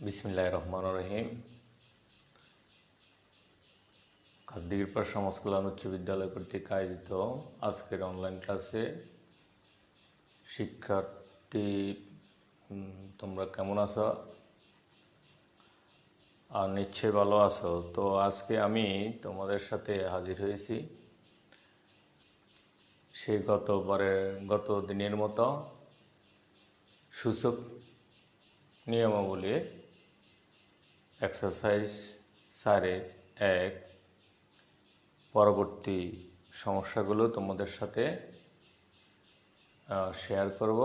বিসমিল্লাহির রহমানির রহিম। কাজদিগিরপাড় সমাজ কল্যাণ উচ্চ বিদ্যালয় কর্তৃক আয়োজিত আজকের অনলাইন ক্লাসে শিক্ষার্থী তোমরা কেমন আছো? আর নিশ্চয়ই ভালো আছো। তো আজকে আমি তোমাদের সাথে হাজির হয়েছি সেই গত দিনের মতো সূচক নিয়মাবলীর এক্সারসাইজ 4.1 পরবর্তী সমস্যাগুলো তোমাদের সাথে শেয়ার করব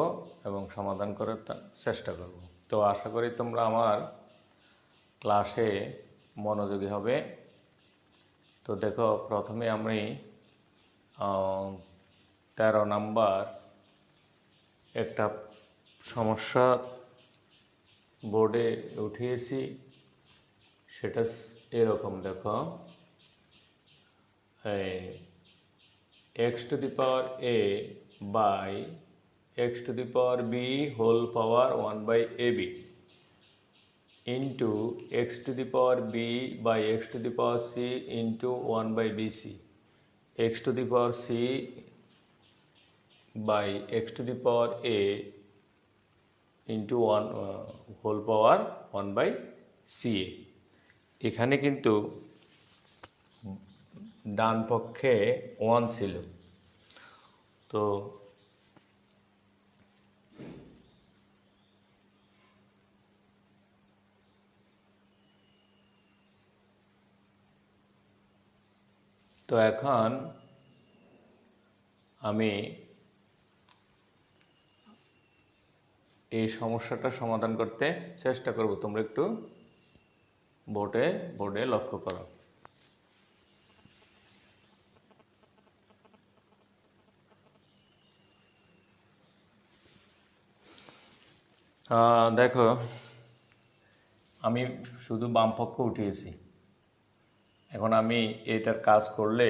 এবং সমাধান করার চেষ্টা করব। তো আশা করি তোমরা আমার ক্লাসে মনোযোগী হবে। তো দেখো, প্রথমে আমি 13 নাম্বার একটা সমস্যা বোর্ডে উঠিয়েছি। সেটা এরকম, দেখো, x to the power a by x to the power b whole power 1 by ab into x to the power b by x to the power c into 1 by bc, x to the power c by x to the power a into 1 whole power 1 by ca। এখানে কিন্তু ডান পক্ষে 1 ছিল। তো এখন আমি এই সমস্যাটা সমাধান করতে চেষ্টা করব। তোমরা একটু বোর্ডে লক্ষ্য করো। দেখো, আমি শুধু বাম পক্ষ উঠিয়েছি। এখন আমি এটার কাজ করলে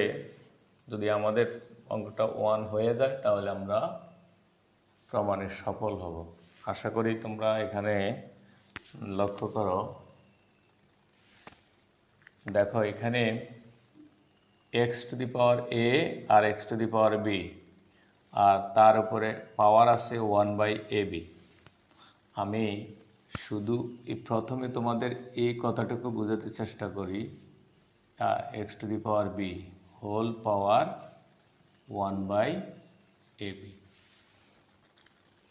যদি আমাদের অঙ্কটা 1 হয়ে যায় তাহলে আমরা প্রমাণে সফল হব। আশা করি তোমরা এখানে লক্ষ্য করো। দেখো, এখানে x to the power a R x to the power b, আর তার উপরে পাওয়ার আছে 1 by ab। আমি শুধু প্রথমে তোমাদের এই কথাটুকু বোঝাতে চেষ্টা করি, x to the power b whole power 1 by ab।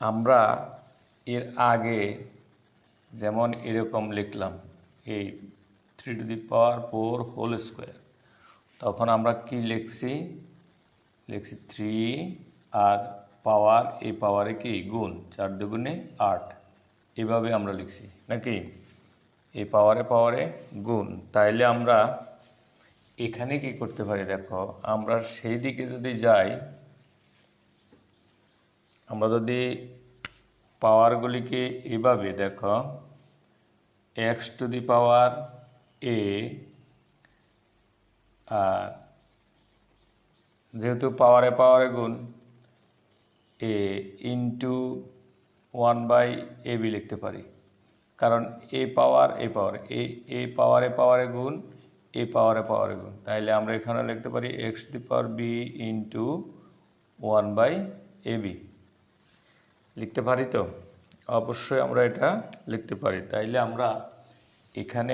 আমরা এর আগে যেমন এরকম লিখলাম, এই 3 to the power 4 whole square, তখন আমরা কি লিখছি 3 আর পাওয়ার, এই পাওয়ারে কি গুণ, 4 দুগুণে 8, এভাবে আমরা লিখছি নাকি, এই পাওয়ারে গুণ। তাইলে আমরা এখানে কি করতে পারি? দেখো, আমরা সেই দিকে যদি যাই, আমরা যদি পাওয়ারগুলিকে এভাবে দেখো, x to the power a, আর যেহেতু পাওয়ারে গুণ, a ইন্টু 1 by ab লিখতে পারি, কারণ এই পাওয়ার এই পাওয়ারে গুণ, এই পাওয়ারে গুণ। তাইলে আমরা এখানে লিখতে পারি x to the power b into 1 by ab লিখতে পারি। তো অবশ্যই আমরা এটা লিখতে পারি। তাইলে আমরা এখানে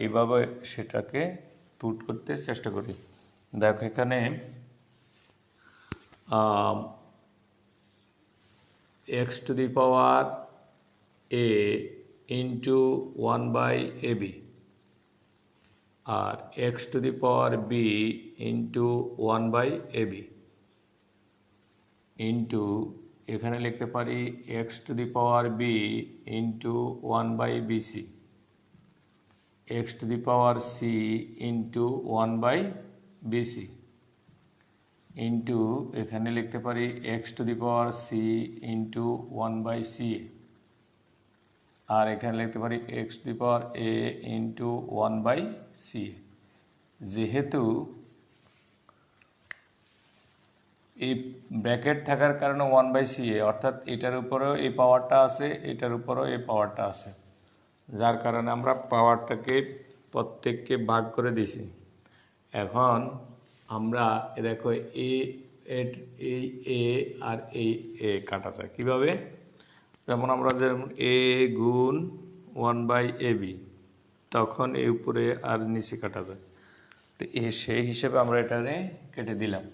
এইভাবে সেটাকে পুট করতে চেষ্টা করি। দেখো, এখানে x to the power a into 1 by ab আর x to the power b into 1 by ab into এখানে লিখতে পারি x to the power b into 1 by bc, x to the power c into 1 by bc into এখানে লিখতে পারি x to the power c into 1 by ca, আর এখানে লিখতে পারি x to the power a into 1 by ca। যেহেতু এই bracket থাকার কারণে 1 by ca, অর্থাৎ এটার উপরেও এই পাওয়ারটা আছে, এটার উপরেও এই পাওয়ারটা আছে, যার কারণে আমরা পাওয়ারটাকে প্রত্যেককে ভাগ করে দিছি। এখন আমরা দেখো এই এ আর এই এ কাটা যায় কীভাবে? যেমন আমরা যেমন এ গুণ 1/ab, তখন এই উপরে আর নিচে কাটা যায়। তো সেই হিসেবে আমরা এটারে কেটে দিলাম।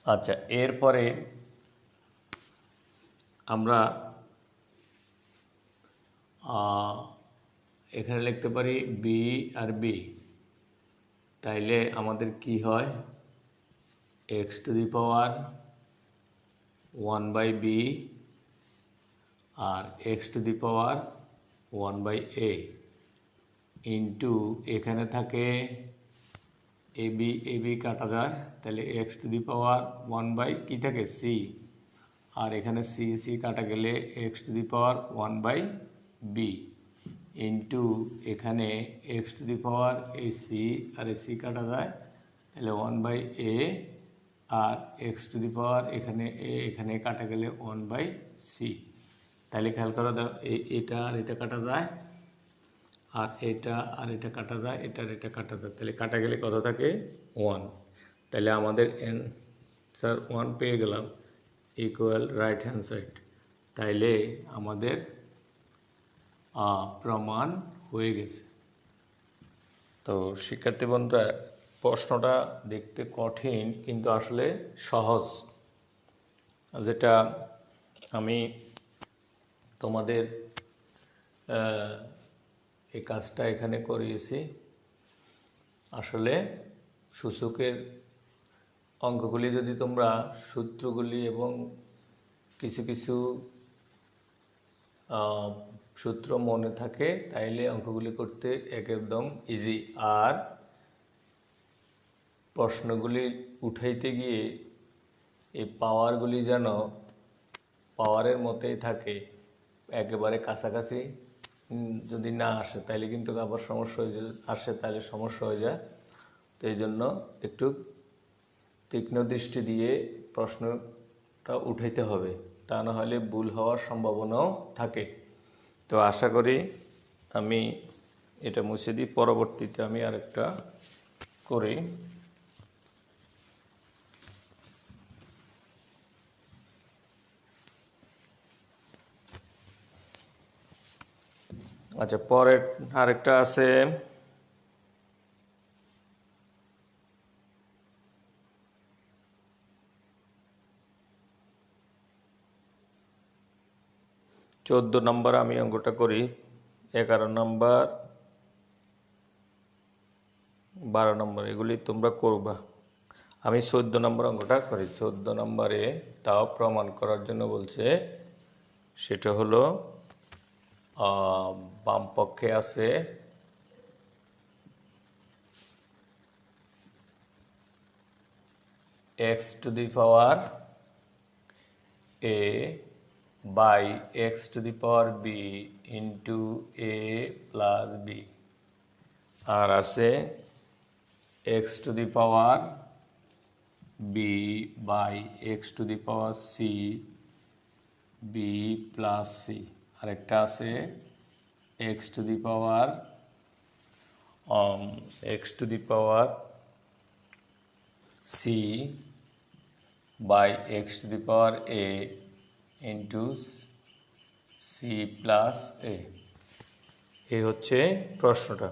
আচ্ছা, এরপরে আমরা এখানে লিখতে পারি বি আর বি। তাইলে আমাদের কি হয়? X to the power 1/b আর x to the power 1/a into এখানে থাকে এবি কাটা যায়, তাহলে এক্স টু দি পাওয়ার 1 কি থাকে সি, আর এখানে সি কাটা গেলে x to the power 1/b into এখানে এক্স টু দি পাওয়ার এই সি আর এই সি কাটা যায়, তাহলে 1/a R x to the পাওয়ার এখানে এখানে কাটা গেলে 1/c। তাহলে খেয়াল করা দাও, এটা আর এটা কাটা যায়, আর এটা আর এটা কাটা যায়, এটা আর এটা কাটা যায়, তাহলে কাটা গেলে কত থাকে? 1। তাহলে আমাদের অ্যান্সার 1 পেয়ে গেলাম, ইকুয়াল রাইট হ্যান্ড সাইড। তাইলে আমাদের প্রমাণ হয়ে গেছে। তো শিক্ষার্থী বন্ধুরা, প্রশ্নটা দেখতে কঠিন কিন্তু আসলে সহজ। যেটা আমি তোমাদের এই কাজটা এখানে করিয়েছি, আসলে সূচকের অঙ্কগুলি যদি তোমরা সূত্রগুলি এবং কিছু কিছু সূত্র মনে থাকে তাইলে অঙ্কগুলি করতে একদম ইজি। আর প্রশ্নগুলি উঠাইতে গিয়ে এই পাওয়ারগুলি যেন পাওয়ারের মতোই থাকে, একেবারে কাছাকাছি যদি না আসে তাইলে কিন্তু আবার সমস্যা হয়ে যায়, আসে তাহলে সমস্যা হয়ে যায়। তো এই জন্য একটু তীক্ষ্ণ দৃষ্টি দিয়ে প্রশ্নটা উঠাইতে হবে, তা না হলে ভুল হওয়ার সম্ভাবনাও থাকে। তো আশা করি আমি এটা মুছে দিই, পরবর্তীতে আমি আরেকটা করি। আচ্ছা, পরের আরেকটা আছে চোদ্দ নম্বর। আমি অঙ্কটা করি 11 নম্বর 12 নম্বর, এগুলি তোমরা করবা। আমি 14 নম্বর অঙ্কটা করি। 14 নম্বরে তাও প্রমাণ করার জন্য বলছে, সেটা হলো বাম পক্ষে আছে x to the power a by x to the power b into a plus b, আর আছে x to the power b by x to the power c b plus c, আরেকটা আছে x to the power c by x to the power a into c plus a. এই হচ্ছে প্রশ্নটা।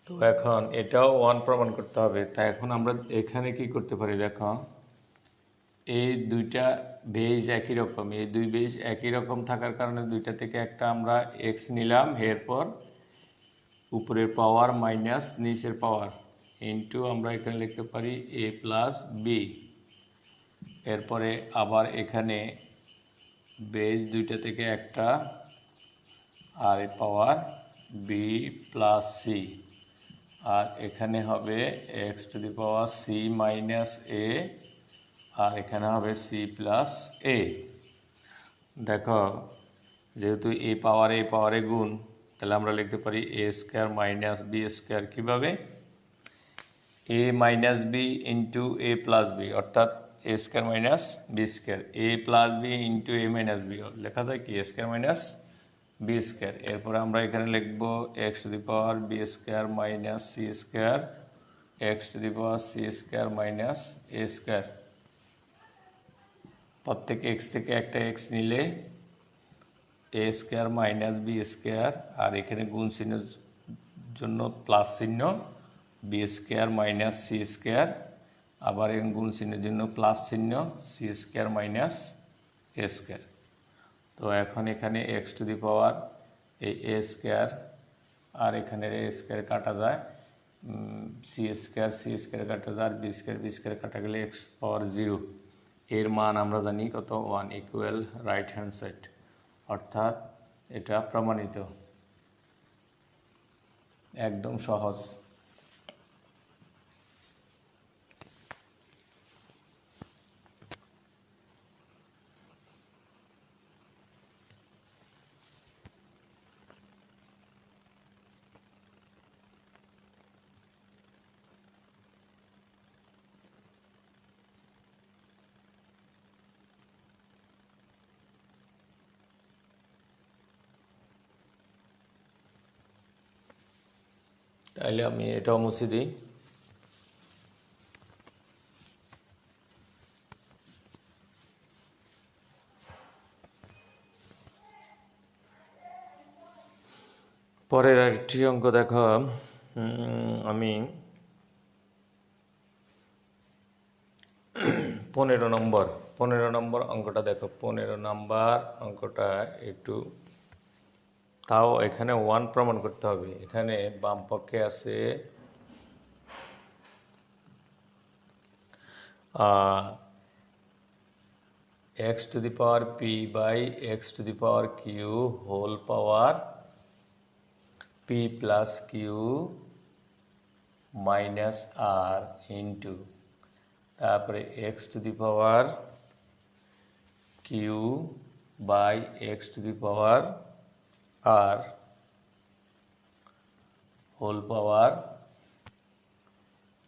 তো এখন এটাও 1 প্রমাণ করতে হবে। তাই এখন আমরা এখানে কি করতে পারি? দেখো, এই দুইটা বেজ একই রকম, এই দুই বেজ একই রকম থাকার কারণে দুইটা থেকে একটা আমরা এক্স নিলাম, এরপর উপরের পাওয়ার মাইনাস নিচের পাওয়ার ইন্টু আমরা এখানে লিখতে পারি এ প্লাস বি। এরপরে আবার এখানে বেজ দুইটা থেকে একটা, আর এই পাওয়ার বি প্লাস সি, আর এখানে হবে x to the power c minus a, আর এখানে হবে সি প্লাস এ। দেখো, যেহেতু এ পাওয়ারে গুণ, তাহলে আমরা লিখতে পারি a square minus b square. কীভাবে? A minus b into a plus b, অর্থাৎ a square minus b square, a plus b into a minus b লেখা যায় কি a square minus b square. এরপরে আমরা এখানে লিখব x to the power b square minus c square x to the power c square minus a square. প্রত্যেক x থেকে একটা এক্স নিলে a square minus b square, আর এখানে গুণ চিহ্নের জন্য প্লাস চিহ্ন b square minus c square, আবার এখানে গুণ চিহ্নের জন্য প্লাস চিহ্ন c square minus a square. তো এখন এখানে এক্স টু দি পাওয়ার এই এ স্কোয়ার আর এখানে এ স্কোয়ার কাটা যায়, সি স্কোয়ার কাটা যায়, আর বি স্কোয়ার কাটা গেলে এক্স পাওয়ার 0। এর মান আমরা জানি কত, 1 ইকুয়াল রাইট হ্যান্ড সাইড, অর্থাৎ এটা প্রমাণিত, একদম সহজ। তাইলে আমি এটাও মুছে দিই। পরের আরেকটি অঙ্ক দেখো, আমি 15 নম্বর অঙ্কটা দেখো। 15 নম্বর অঙ্কটা একটু, তাও এখানে 1 প্রমাণ করতে হবে। এখানে বাম পক্ষে আছে x to the power p by x to the power q whole power p plus q minus r into, তারপরে x to the power q by x to the power r whole power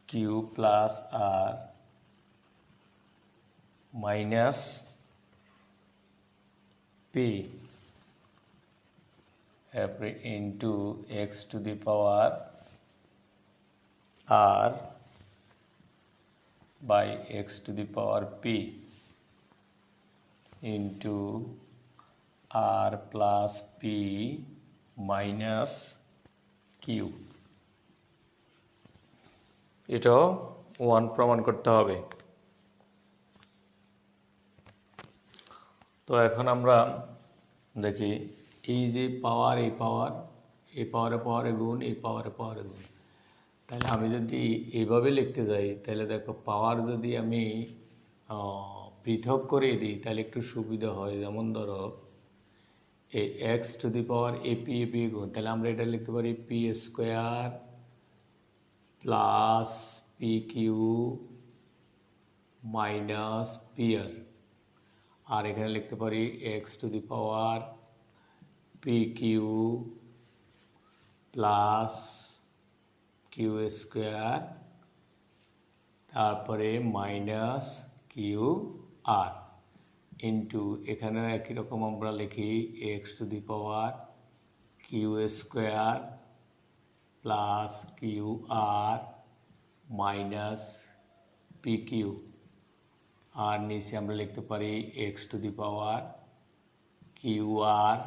q plus r minus p, তারপরে into x to the power r by x to the power p into r plus p minus q. এটাও 1 প্রমাণ করতে হবে। তো এখন আমরা দেখি, এই যে পাওয়ার, এই পাওয়ারে গুণ, এই পাওয়ারে গুণ, তাহলে আমি যদি এইভাবে লিখতে যাই, তাহলে দেখো পাওয়ার যদি আমি পৃথক করে দিই তাহলে একটু সুবিধা হয়। যেমন ধরো এই x to the power a p গুণ, তাহলে আমরা এটা লিখতে পারি p square plus p q minus p r, আর এখানে লিখতে পারি x to the power p q plus q square, তারপরে মাইনাস কিউ আর ইন্টু, এখানে একই রকম আমরা লিখি x to the power q square plus q r minus p q, আর নিচে আমরা লিখতে পারি x to the power q r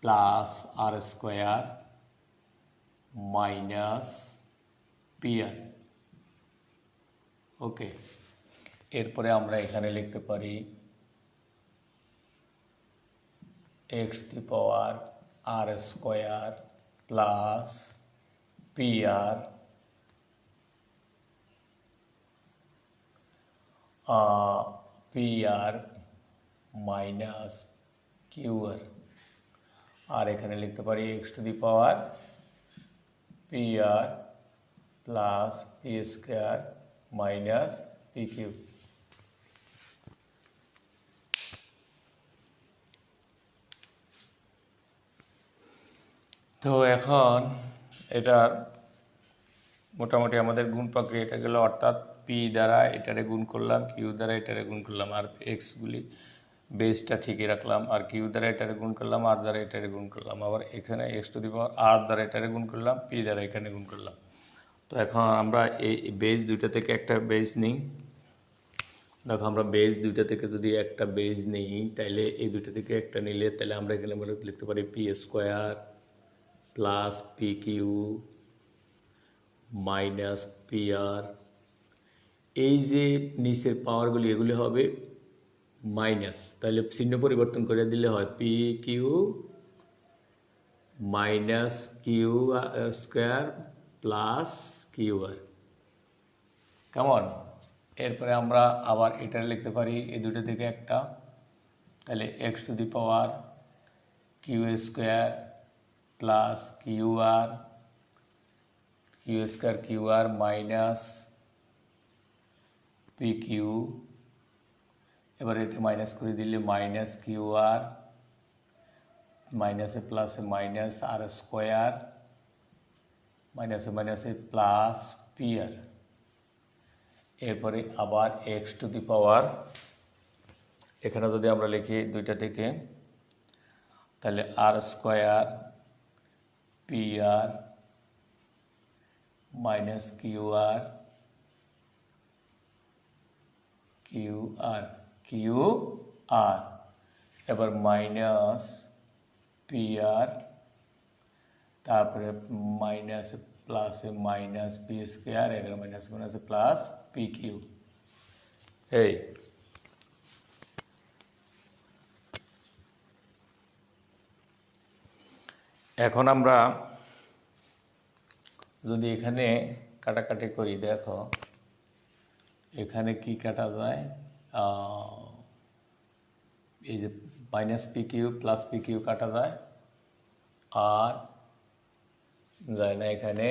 plus r square minus p r. Okay, এরপরে আমরা এখানে লিখতে পারি x to the power r square plus p r minus q r, আর এখানে লিখতে পারি x to the power p r plus p square minus p q. তো এখন এটার মোটামুটি আমাদের গুণ প্রক্রিয়াটা গেল, অর্থাৎ পি দ্বারা এটারে গুণ করলাম, কিউ দ্বারা এটারে গুণ করলাম, আর এক্সগুলি বেসটা ঠিকই রাখলাম, আর কিউ দ্বারা এটারে গুণ করলাম, আর দ্বারা এটারে গুণ করলাম, আবার এখানে এক্স টু দি পাওয়ার আর দ্বারা এটারে গুণ করলাম, পি দ্বারা এখানে গুণ করলাম। তো এখন আমরা এই বেস দুইটা থেকে একটা বেস নিই। দেখো আমরা বেস দুইটা থেকে যদি একটা বেস নিই, তাহলে এই দুইটা থেকে একটা নিলে তাহলে আমরা এখানে লিখতে পারি p square plus p q minus p r. এই যে নিচের পাওয়ারগুলি এগুলি হবে মাইনাস, তাহলে চিহ্ন পরিবর্তন করে দিলে হয় p q minus q square plus q r. কেমন? এরপরে আমরা আবার এটা লিখতে পারি এই দুটো থেকে একটা, তাহলে x to the power q square plus q r minus p q. এবার এটা মাইনাস করে দিলে মাইনাস কিউ আর, মাইনাসে প্লাসে মাইনাস আর স্কোয়ার, মাইনাসে মাইনাসে প্লাস পি আর। এরপরে আবার এক্স টু দি পাওয়ার, এখানে যদি আমরা লিখি দুইটা থেকে, তাহলে আর square P r minus q আর এবার মাইনাস পি আর, তারপরে মাইনাস প্লাসে মাইনাস পি স্কোয়ার, এখানে মাইনাস মাইনাসে প্লাস পি কিউ। এই এখন আমরা যদি এখানে কাটাকাটি করি, দেখো এখানে কি কাটা যায়, এই যে minus p q plus p q কাটা যায়, আর যায় না এখানে,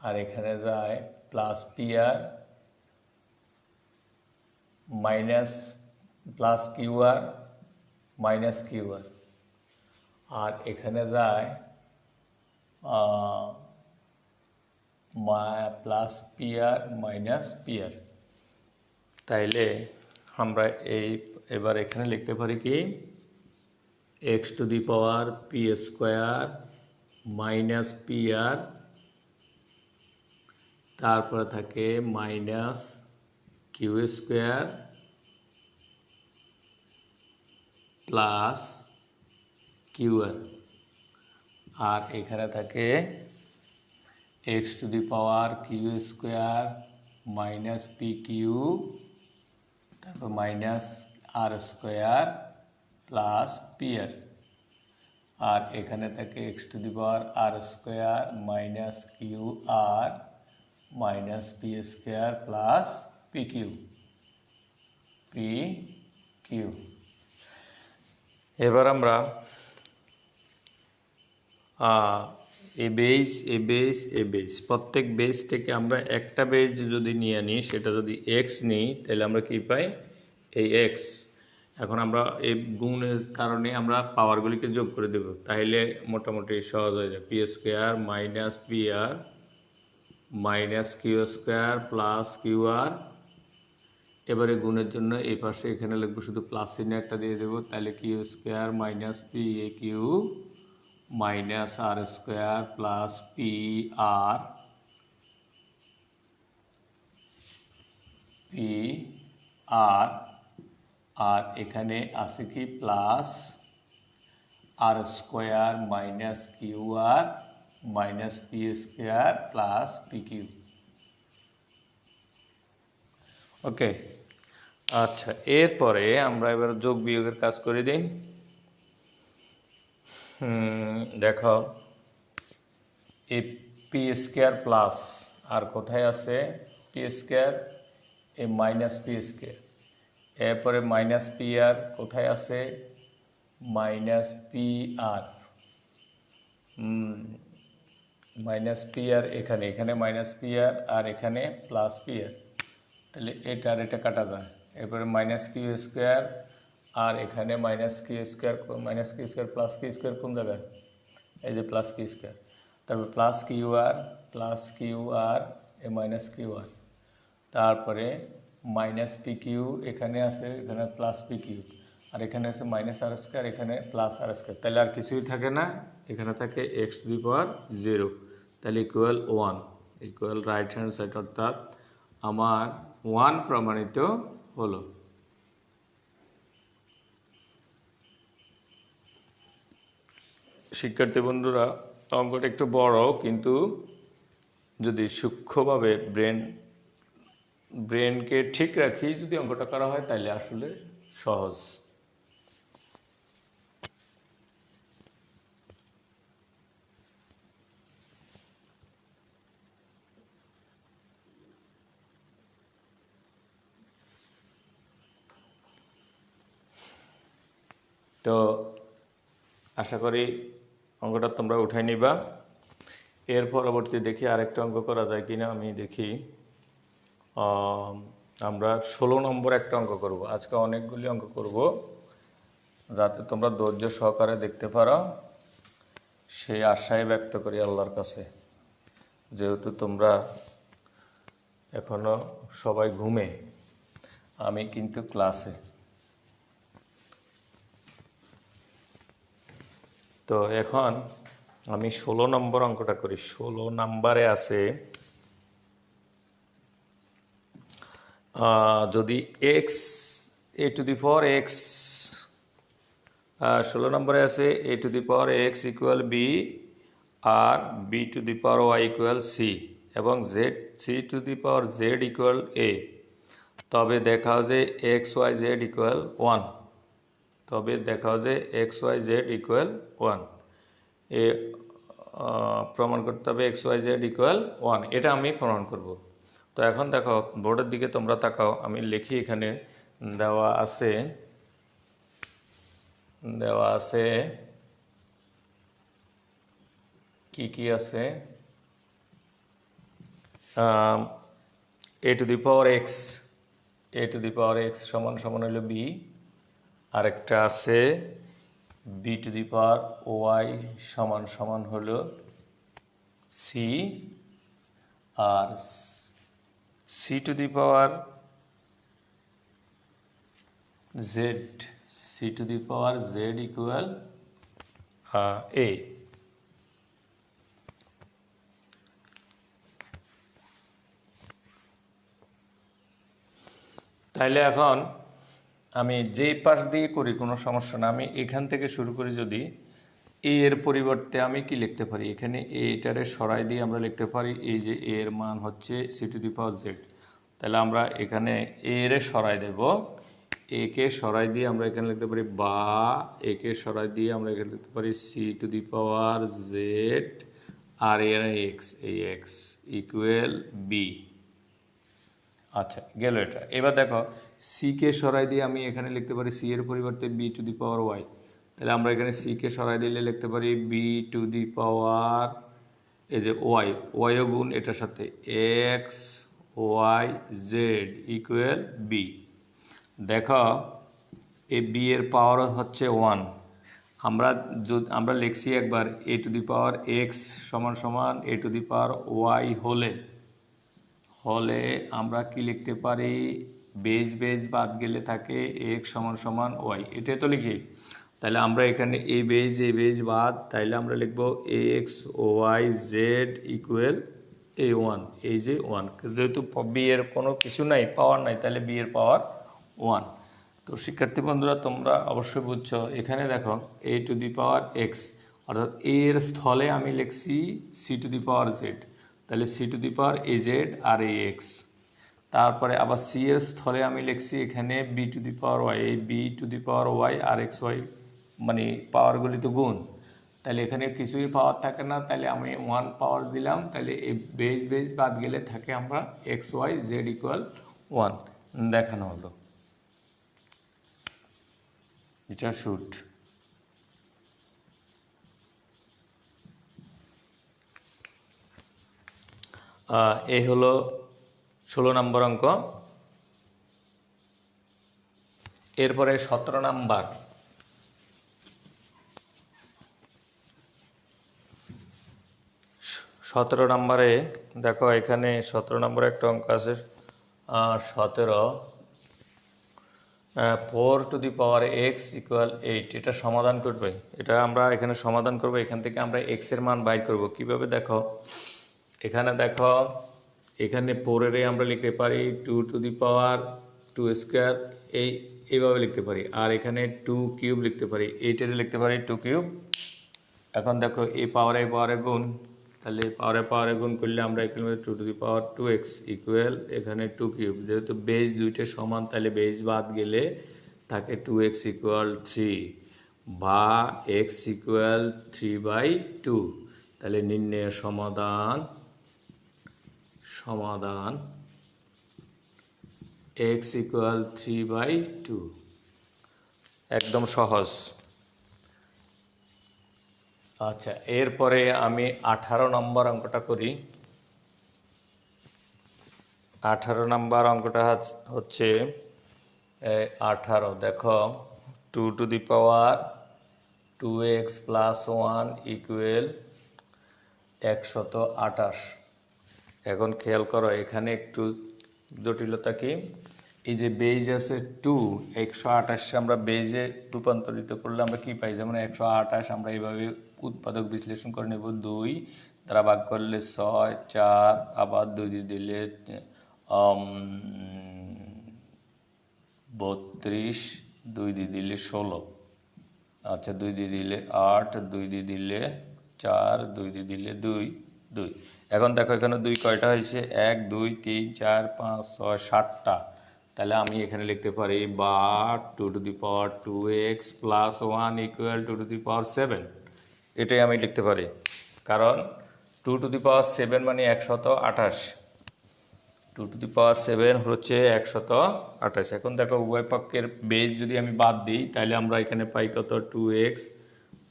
আর এখানে যায় plus p r minus plus q r minus q r এখানে যায় plus p r minus p r. তাইলে আমরা এবার এখানে লিখতে পারি কি x to the power p square minus p r, তারপরে থাকে minus q square plus q r এখানে থাকে x to the power q square minus p q, তারপর minus r square plus p r এখানে থাকে x to the power r square minus q r minus p square plus p q. এবার আমরা এ base প্রত্যেক base থেকে আমরা একটা base যদি নিয়ে নিই, সেটা যদি এক্স নিই, তাহলে আমরা কি পাই এই এক্স। এখন আমরা এই গুণের কারণে আমরা পাওয়ারগুলিকে যোগ করে দেব, তাহলে মোটামুটি সহজ হয়ে যায়। P square minus p r minus q square plus q r. এবারে গুণের জন্য এই পাশে এখানে লিখবো শুধু প্লাস চিহ্ন একটা দিয়ে দেবো, তাহলে q square minus p a q minus r square plus p r আর এখানে আছে কি plus r square minus q r minus p square plus p q. Okay, আচ্ছা, এরপরে আমরা এবার যোগ বিয়োগের কাজ করে দিই। দেখো এই পি স্কোয়ার প্লাস আর কোথায় আছে পি স্কোয়ার, এই মাইনাস পি স্কোয়ার, এরপরে মাইনাস পি আর কোথায় আছে minus p r, minus p r এখানে মাইনাস পি আর এখানে প্লাস পি আর, তাহলে এটা আর এটা কাটা যায়। এরপরে মাইনাস কিউ স্কোয়ার আর এখানে minus q square plus q square কোন জায়গায়, এই যে প্লাস কিউ স্কোয়ার, তারপর plus q r a minus q r, তারপরে মাইনাস পি কিউ এখানে আছে, এখানে প্লাস পি কিউ, আর এখানে আছে মাইনাস আর স্কোয়ার, এখানে প্লাস আর স্কোয়ার, তাহলে আর কিছুই থাকে না, এখানে থাকে এক্স টু দি পাওয়ার 0, তাহলে equal 1, equal right hand side, অর্থাৎ আমার 1 প্রমাণিত হলো। শিক্ষার্থী বন্ধুরা, অঙ্কটা একটু বড়, কিন্তু যদি সূক্ষ্মভাবে ব্রেনকে ঠিক রাখি যদি অঙ্কটা করা হয় তাহলে আসলে সহজ। তো আশা করি অঙ্কটা তোমরা উঠাই নিবা। এর পরবর্তী দেখি আরেকটা অঙ্ক করা যায় কিনা, আমি দেখি। আমরা 16 নম্বর একটা অঙ্ক করব। আজকে অনেকগুলি অঙ্ক করব, যাতে তোমরা ধৈর্য সহকারে দেখতে পারো, সেই আশায় ব্যক্ত করি আল্লাহর কাছে। যেহেতু তোমরা এখনো সবাই ঘুমে, আমি কিন্তু ক্লাসে। তো এখন আমি 16 নম্বর অঙ্কটা করি। 16 নম্বরে আছে, যদি x a to the power x, 16 নম্বরে আছে a to the power x equal b আর b to the power y equal c এবং z c to the power z equal a, তবে দেখাও যে এক্স ওয়াই জেড ইকুয়াল 1, তবে দেখাও যে এক্স ওয়াই জেড ইকুয়াল 1, এ প্রমাণ করতে হবে এক্স ওয়াই জেড ইকুয়াল 1, এটা আমি প্রমাণ করব। তো এখন দেখো বোর্ডের দিকে তোমরা তাকাও, আমি লিখি, এখানে দেওয়া আছে কি কি আছে, a to the power x, a to the power x সমান সমান হলো বি, আরেকটা আছে b to the power y সমান সমান হলো সি, আর c to the power z, c to the power z equal a. তাইলে এখন আমি যেই পাশ দিয়ে করি কোনো সমস্যা না, আমি এখান থেকে শুরু করি। যদি এ এর পরিবর্তে আমি কি লিখতে পারি, এখানে এটারে সরাই দিয়ে আমরা লিখতে পারি এই যে এ এর মান হচ্ছে c to the power z, তাহলে আমরা এখানে এ এর সরাই দেব, এ কে সরাই দিয়ে আমরা এখানে লিখতে পারি, বা এ কে সরাই দিয়ে আমরা এখানে লিখতে পারি c to the power z আর এর এক্স, এই এক্স ইকুয়াল বি। আচ্ছা, গেল এটা। এবার দেখো সি কে সরাই দিয়ে আমি এখানে লিখতে পারি সি এর পরিবর্তে b to the power y, তাহলে আমরা এখানে সি কে সরাই দিলে লিখতে পারি বি টু দি পাওয়ার এই যে ওয়াই, ওয়াইও গুণ এটার সাথে x y z equal b. দেখো এই বি এর পাওয়ার হচ্ছে 1, আমরা লিখছি একবার এ টু দি পাওয়ার এক্স সমান সমান এ টু দি পাওয়ার ওয়াই হলে আমরা কি লিখতে পারি, বেজ বাদ গেলে থাকে এক্স সমান সমান ওয়াই, এটাই তো লিখি। তাহলে আমরা এখানে এই বেজ বাদ, তাইলে আমরা লিখব এক্স ওয়াই জেড ইকুয়াল এ 1, এই যে 1, যেহেতু বি এর কোনো কিছু নাই, পাওয়ার নাই, তাহলে বি এর পাওয়ার 1। তো শিক্ষার্থী বন্ধুরা তোমরা অবশ্যই বুঝছো, এখানে দেখো এ টু দি পাওয়ার এক্স, অর্থাৎ এর স্থলে আমি লিখছি c to the power z, তাহলে c to the power a z আর এ এক্স। তারপরে আবার সি এর স্থলে আমি লিখছি এখানে b to the power y, এই b to the power y আর এক্স ওয়াই, মানে পাওয়ারগুলি তো গুণ, তাহলে এখানে কিছুই পাওয়ার থাকে না, তাহলে আমি 1 পাওয়ার দিলাম, তাহলে এই বেজ বাদ গেলে থাকে আমরা এক্স ওয়াই জেড ইকুয়াল 1 দেখানো হলো। এটা শুট। এই হলো 16 নম্বর অঙ্ক। এরপরে 17 নাম্বার, 17 নম্বরে দেখো, এখানে 17 নম্বরে একটা অঙ্ক আছে, 4x ইকুয়াল 8, এটা সমাধান করবে। এটা আমরা এখানে সমাধান করব, এখান থেকে আমরা x এর মান বাইর করব। কিভাবে দেখো, এখানে দেখো, এখানে 4 আমরা লিখতে পারি 2 স্কোয়ার, এইভাবে লিখতে পারি। আর এখানে 2 কিউব লিখতে পারি, 8 লিখতে পারি 2 কিউব। এখন দেখো এই পাওয়ারে গুণ, তাহলে পাওয়ারে গুণ করলে আমরা এখানে 2 ইকুয়াল এখানে 2 কিউব। যেহেতু বেজ দুইটা সমান, তাহলে বেজ বাদ গেলে থাকে 2x ইকুয়াল 3 বা x ইকুয়াল 3/2। তাহলে নির্ণয় সমাধান x ইকুয়াল 3/2, একদম সহজ। আচ্ছা, এরপরে আমি 18 নম্বর অঙ্কটা করি। 18 নম্বর অঙ্কটা হচ্ছে 18। দেখো 2x প্লাস 1 ইকুয়াল 128। এখন খেয়াল করো, এখানে একটু জটিলতা কি, এই যে বেজ আছে 2, 128 আমরা বেজে রূপান্তরিত করলে আমরা কি পাই, যেমন 128 আমরা এইভাবে উৎপাদক বিশ্লেষণ করে নেব। 2 দ্বারা ভাগ করলে 6, 4 আবার 2 দিয়ে দিলে 32, 2 দিয়ে দিলে 16, আচ্ছা 2 দিয়ে দিলে 8, 2 দিয়ে দিলে 4, 2 দিয়ে দিলে 2। এখন দেখো এখানে 2 কয়টা হয়েছে, 1, 2, 3, 4, 5, 6, 7টা। তাহলে আমি এখানে লিখতে পারি বা 2x প্লাস 1 ইকুয়াল 2^7। এটাই আমি লিখতে পারি, কারণ 2^7 মানে 128, 2^7 হচ্ছে 128। এখন দেখো উভয় পক্ষের বেজ যদি আমি বাদ দিই, তাহলে আমরা এখানে পাই কত, 2x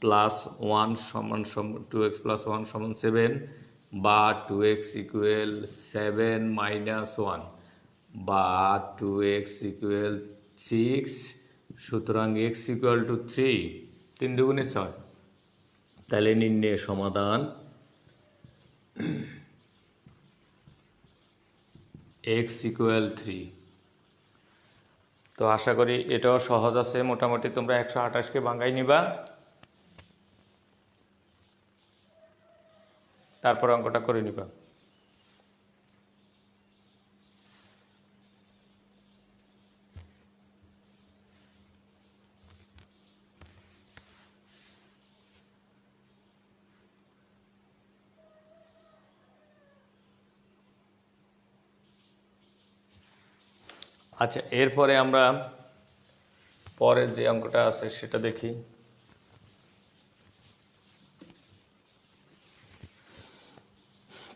প্লাস 1 সমান 7, বা 2x ইকুয়াল 7 মাইনাস 1, বা 2x ইকুয়াল 6। সুতরাং x ইকুয়াল টু 3, 3 দুগুণে 6। তাহলে নির্ণয় সমাধান x ইকুয়াল 3। তো আশা করি এটাও সহজ আছে মোটামুটি। তোমরা 128কে ভাঙাই নিবা, তারপর অঙ্কটা করে নিবা। আচ্ছা, এরপরে আমরা পরের যে অঙ্কটা আছে সেটা দেখি।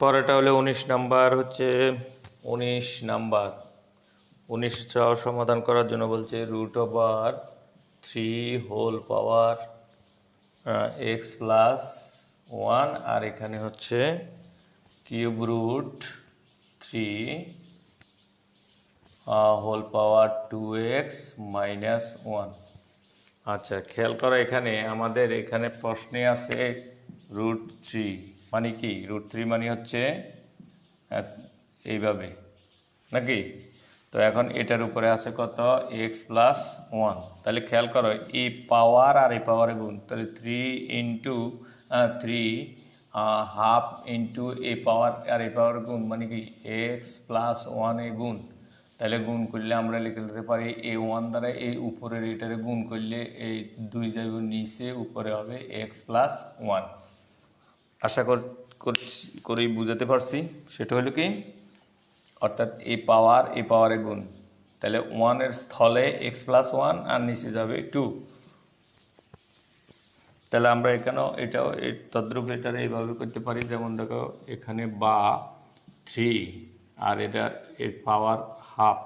পরেরটা হলো 19 নাম্বার, হচ্ছে 19 নাম্বার। 19টাও সমাধান করার জন্য বলছে √3 হোল পাওয়ার x প্লাস 1, আর এখানে হচ্ছে cube root 3 whole power 2x minus 1। আচ্ছা, খেয়াল করো, এখানে আমাদের এখানে প্রশ্নে আছে √3 মানে কি, √3 মানে হচ্ছে এইভাবে নাকি। তো এখন এটার উপরে আছে কত, x প্লাস 1। তাহলে খেয়াল করো, এই পাওয়ার আর এই পাওয়ারে গুণ, তাহলে 3 ইন্টু 3 হাফ ইন্টু এই পাওয়ার আর এই পাওয়ার গুণ, মানে কি x প্লাস 1 এ গুণ। তাহলে গুণ করলে আমরা লিখতে পারি এই 1 দ্বারা এই উপরের এটারে গুণ করলে এই 2 যাবে নিচে, উপরে হবে x প্লাস 1। আশা করি বুঝাতে পারছি। সেটা হলো কি, অর্থাৎ এই পাওয়ারে গুণ, তাহলে 1 এর স্থলে x প্লাস 1 আর নিচে যাবে 2। তাহলে আমরা এখানেও এটাও তদ্রূপ এটার এইভাবে করতে পারি। যেমন দেখো এখানে বা 3 আর এটা এর পাওয়ার হাফ,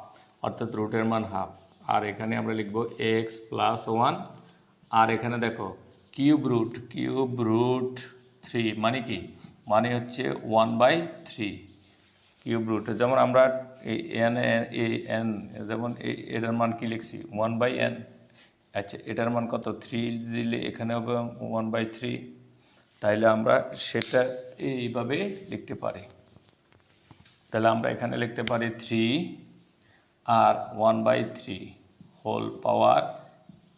অর্থাৎ রুটের মান হাফ, আর এখানে আমরা লিখব x প্লাস 1। আর এখানে দেখো কিউব রুট 3 মানে কি, মানে হচ্ছে 1/3 কিউব রুট। যেমন আমরা এন যেমন এটার মান কি লিখছি 1/n। আচ্ছা, এটার মান কত, 3 দিলে এখানে হবে 1/3। তাইলে আমরা সেটা এইভাবে লিখতে পারি। তাহলে আমরা এখানে লিখতে পারি 3 আর 1/3 হোল পাওয়ার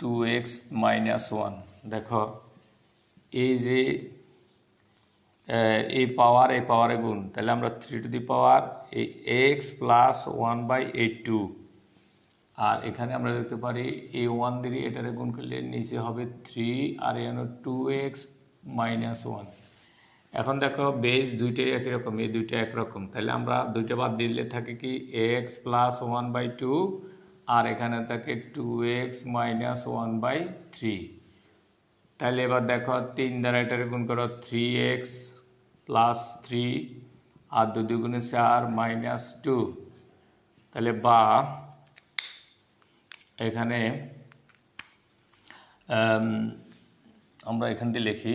2x মাইনাস 1। দেখো এই যে এই পাওয়ারে গুণ, তাহলে আমরা 3 টু দি পাওয়ার এই x প্লাস 1/2, আর এখানে আমরা দেখতে পারি এই 1 দিয়ে এটারে গুণ করলে নিচে হবে 3 আর এখানে 2x মাইনাস 1। এখন দেখো বেস দুইটাই একই রকম, এই দুইটা একরকম, তাহলে আমরা দুইটা বাদ দিলে থাকে কি x প্লাস 1/2 আর এখানে থাকে 2x মাইনাস 1/3। তাহলে এবার দেখো 3 দ্বারা এটারে গুণ করো 3x প্লাস 3 আর 2 দুগুণে 4 মাইনাস 2। তাহলে বা এখানে আমরা এখান দিয়ে লিখি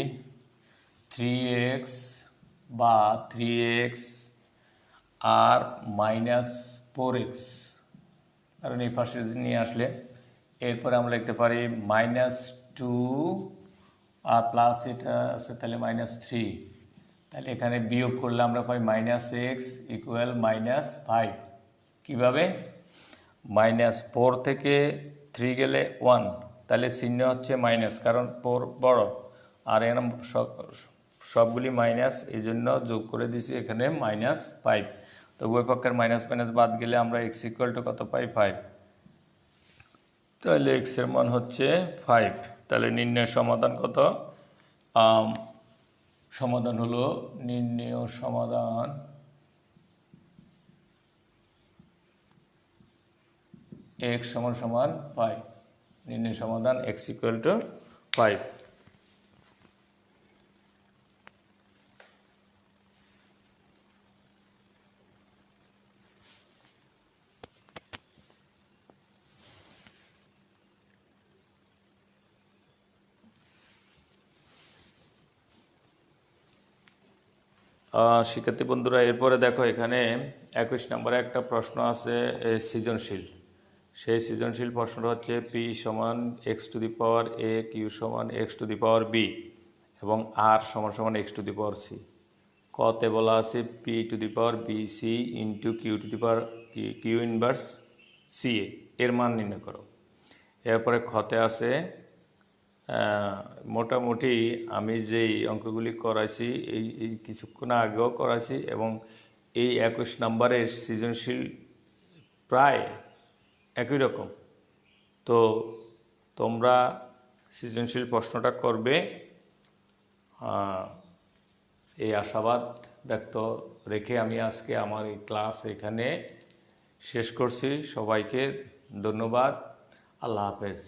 3x বা 3x আর মাইনাস 4x, কারণ এই পাশে নিয়ে আসলে এরপরে আমরা লিখতে পারি -2 আর প্লাস এটা আছে তাহলে -3। তাহলে এখানে বিয়োগ করলে আমরা পাই -x ইকুয়াল -5। কীভাবে? -4 থেকে 3 গেলে 1, তাহলে চিহ্ন হচ্ছে মাইনাস, কারণ 4 বড় আর এখানে সবগুলি মাইনাস, এই জন্য যোগ করে দিছি এখানে -5। তো উভয় পক্ষের মাইনাস মাইনাস বাদ গেলে আমরা x ইকুয়াল টু কত পাই? 5। তাহলে x এর মান হচ্ছে 5। তাহলে নির্ণয় সমাধান কত? সমাধান হলো নির্ণয় সমাধান x সমান 5। নির্ণয় সমাধান x ইকুয়াল টু 5। শিক্ষার্থী বন্ধুরা, এরপরে দেখো এখানে 21 নম্বরে একটা প্রশ্ন আছে সৃজনশীল। সেই সৃজনশীল প্রশ্নটা হচ্ছে p সমান x two the power a, q সমান x two the power b এবং r সমান সমান x two the power c। কতে বলা আছে p two the power b c into q two the power q inverse c এর মান নির্ণয় করো। এরপরে খতে আছে মোটামুটি আমি যেই অঙ্কগুলি করাইছি এই কিছুক্ষণ আগেও করাইছি এবং এই 21 নম্বরের সৃজনশীল প্রায় একই রকম। তো তোমরা সৃজনশীল প্রশ্নটা করবে, এই আশাবাদ ব্যক্ত রেখে আমি আজকে আমার এই ক্লাস এখানে শেষ করছি। সবাইকে ধন্যবাদ। আল্লাহ হাফেজ।